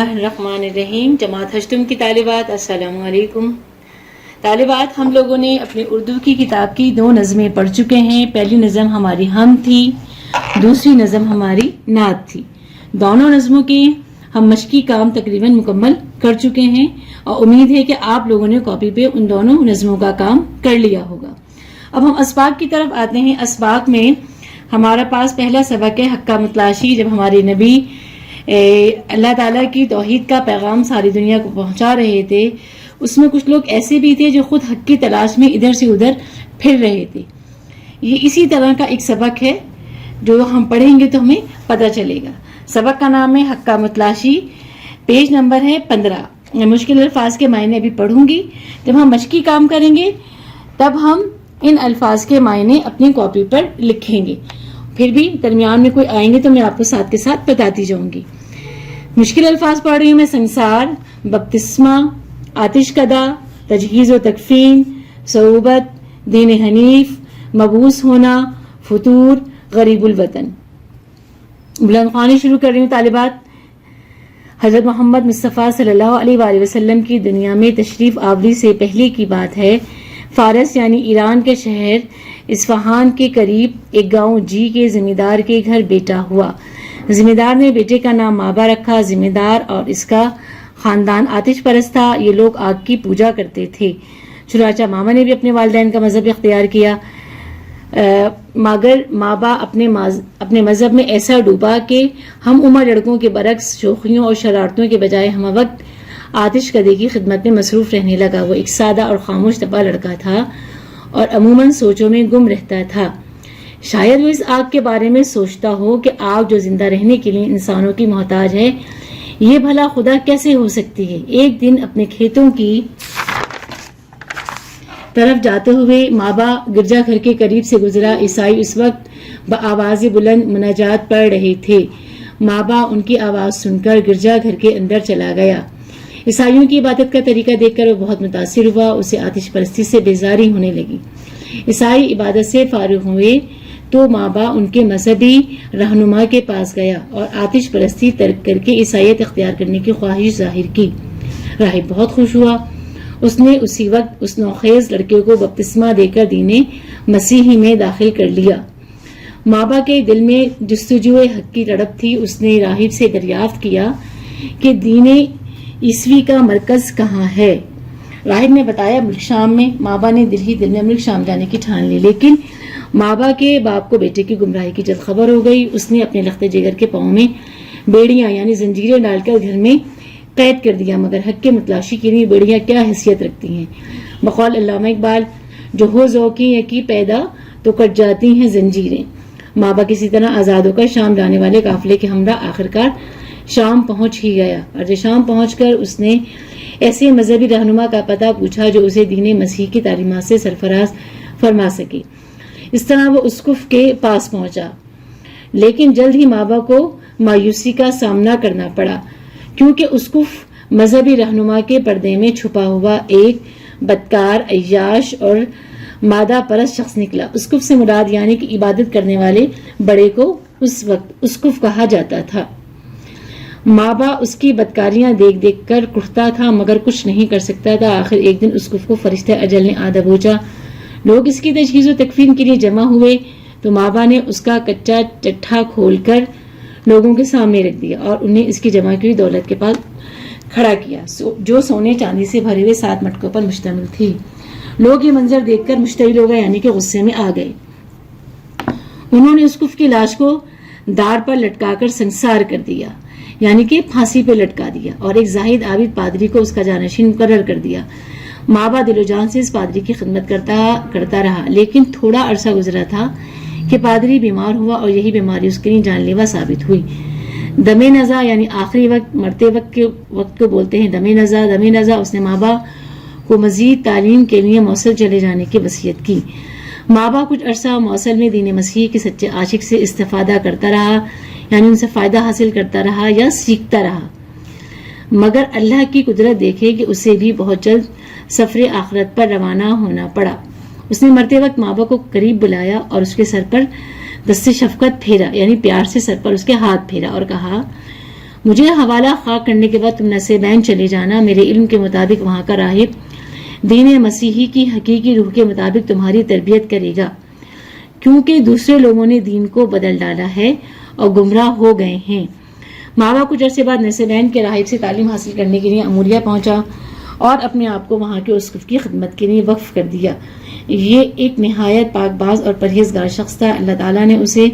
الرحمن الرحیم. جماعت ہشتم کی طالبات السلام علیکم. طالبات، ہم لوگوں نے اپنی اردو کی کتاب کی 2 نظمیں پڑھ چکے ہیں. پہلی نظم ہماری ہم تھی، دوسری نظم ہماری نعت تھی. دونوں نظموں کے ہم مشقی کام تقریباً مکمل کر چکے ہیں اور امید ہے کہ آپ لوگوں نے کاپی پہ ان دونوں نظموں کا کام کر لیا ہوگا. اب ہم اسباق کی طرف آتے ہیں. اسباق میں ہمارا پاس پہلا سبق ہے حق کا متلاشی. جب ہمارے نبی اللہ تعالیٰ کی توحید کا پیغام ساری دنیا کو پہنچا رہے تھے، اس میں کچھ لوگ ایسے بھی تھے جو خود حق کی تلاش میں ادھر سے ادھر پھر رہے تھے. یہ اسی طرح کا ایک سبق ہے جو ہم پڑھیں گے تو ہمیں پتہ چلے گا. سبق کا نام ہے حق کا متلاشی. پیج نمبر ہے 15. مشکل الفاظ کے معنی ابھی پڑھوں گی. جب ہم مشقی کام کریں گے تب ہم ان الفاظ کے معنی اپنی کاپی پر لکھیں گے. پھر بھی درمیان میں کوئی آئیں گے تو میں آپ کو ساتھ کے ساتھ بتاتی جاؤں گی. مشکل الفاظ پڑھ رہی ہوں میں. سنسار، بپتسمہ، آتش کدہ، تجہیز و تکفین، صعوبت، دین حنیف، مبعوث ہونا، فطور، غریب الوطن. بلند خوانی شروع کر رہی ہوں طالبات. حضرت محمد مصطفیٰ صلی اللہ علیہ وآلہ وسلم کی دنیا میں تشریف آوری سے پہلے کی بات ہے. فارس یعنی ایران کے شہر اصفہان کے قریب ایک گاؤں جی کے ذمہ دار کے گھر بیٹا ہوا. ذمہ دار نے بیٹے کا نام مابا رکھا. ذمہ دار اور اس کا خاندان آتش پرست تھا. یہ لوگ آگ کی پوجا کرتے تھے. چنانچہ ماما نے بھی اپنے والدین کا مذہب اختیار کیا، مگر مابا اپنے مذہب میں ایسا ڈوبا کہ ہم عمر لڑکوں کے برعکس شوخیوں اور شرارتوں کے بجائے ہم وقت آتش کدے کی خدمت میں مصروف رہنے لگا. وہ ایک سادہ اور خاموش طبع لڑکا تھا اور عموماً سوچوں میں گم رہتا تھا. شاید وہ اس آگ کے بارے میں سوچتا ہو کہ آگ جو زندہ رہنے کے لیے انسانوں کی محتاج ہے، یہ بھلا خدا کیسے ہو سکتی ہے. ایک دن اپنے کھیتوں کی طرف جاتے ہوئے مابا گرجا گھر کے قریب سے گزرا. عیسائی اس وقت بآواز بلند مناجات پڑھ رہے تھے. مابا ان کی آواز سن کر گرجا گھر کے اندر چلا گیا. عیسائیوں کی عبادت کا طریقہ دیکھ کر وہ بہت متاثر ہوا. اسے آتش پرستی سے بیزاری ہونے لگی. عیسائی عبادت سے فارغ ہوئے تو مابا ان کے مذہبی رہنما کے پاس گیا اور آتش پرستی ترک کر کے عیسائیت اختیار کرنے کی خواہش ظاہر کی. راہب بہت خوش ہوا. اس نے اسی وقت اس نوخیز لڑکے کو بپتسمہ دے کر دین مسیحی میں داخل کر لیا. مابا کے دل میں جستجو حق کی تڑپ تھی. اس نے راہب سے دریافت کیا کہ دین عیسوی کا مرکز کہاں ہے. راہب نے بتایا ملک شام میں. مابا نے دل میں ملک شام جانے کی ٹھان لی، لیکن مابا کے باپ کو بیٹے کی گمراہی کی جب خبر ہو گئی، اس نے اپنے لخت جگر کے پاؤں میں بیڑیاں یعنی زنجیریں ڈال کر گھر میں قید کر دیا. مگر حق کے متلاشی کے لیے بیڑیاں کیا حیثیت رکھتی ہیں. بقول علامہ اقبال، جو ہو ذوقی یکی پیدا تو کٹ جاتی ہیں زنجیریں. مابا کسی طرح آزاد ہو کر شام جانے والے قافلے کے ہمراہ آخرکار شام پہنچ ہی گیا. اور شام پہنچ کر اس نے ایسے مذہبی رہنما کا پتہ پوچھا جو اسے دین مسیح کی تعلیمات سے سرفراز فرما سکے. اس طرح وہ اسقف کے پاس پہنچا، لیکن جلد ہی مابا کو مایوسی کا سامنا کرنا پڑا، کیونکہ اسقف مذہبی رہنما کے پردے میں چھپا ہوا ایک بدکار، عیاش اور مادہ پرست شخص نکلا. اسقف سے مراد یعنی کہ عبادت کرنے والے بڑے کو اس وقت اسقف کہا جاتا تھا. مابا اس کی بدکاریاں دیکھ دیکھ کر کڑھتا تھا مگر کچھ نہیں کر سکتا تھا. آخر ایک دن اسقف کو فرشتہ اجل نے آدھا بوجھا. لوگ اس کی تجہیز و تکفین کے لیے جمع ہوئے تو مابا نے اس کا کچا چٹھا کھول کر لوگوں کے سامنے رکھ دیا اور انہیں اس کی جمع کی دولت کے پاس کھڑا کیا، جو سونے چاندی سے بھرے ہوئے 7 مٹکوں پر مشتمل تھی. لوگ یہ منظر دیکھ کر مشتعل ہو گئے یعنی کہ غصے میں آ گئے. انہوں نے اسقف کی لاش کو دار پر لٹکا کر سنسار کر دیا یعنی کہ پھانسی پہ لٹکا دیا اور ایک زاہد عابد پادری کو اس کا جانشین مقرر کر دیا. مابا دل و جان سے اس پادری کی خدمت کرتا رہا، لیکن تھوڑا عرصہ گزرا تھا کہ پادری بیمار ہوا اور یہی بیماری اس کے لیے جان لیوا ثابت ہوئی. دم نزا یعنی آخری وقت، مرتے وقت کو بولتے ہیں دم نزا. اس نے مابا کو مزید تعلیم کے لیے موصل چلے جانے کی وصیت کی. مابا کچھ عرصہ موصل میں دین مسیح کے سچے عاشق سے استفادہ کرتا رہا یعنی ان سے فائدہ حاصل کرتا رہا یا سیکھتا رہا. مگر اللہ کی قدرت دیکھے کہ اسے بھی بہت جلد سفر آخرت پر روانہ ہونا پڑا. اس نے مرتے وقت مابا کو قریب بلایا اور اس کے سر پر دست شفقت پھیرا یعنی پیار سے سر پر اس کے ہاتھ پھیرا اور کہا، مجھے حوالہ خاک کرنے کے بعد تم نصیبین چلے جانا. میرے علم کے مطابق وہاں کا راہب دین مسیحی کی حقیقی روح کے مطابق تمہاری تربیت کرے گا، کیونکہ دوسرے لوگوں نے دین کو بدل ڈالا ہے اور گمراہ ہو گئے ہیں. مابا کچھ عرصے بعد نصیبین کے راہب سے تعلیم حاصل کرنے کے لیے اموریہ پہنچا اور اپنے آپ کو وہاں کے اسقف کی خدمت کے لیے وقف کر دیا. یہ ایک نہایت پاک باز اور پرہیزگار شخص تھا. اللہ تعالیٰ نے اسے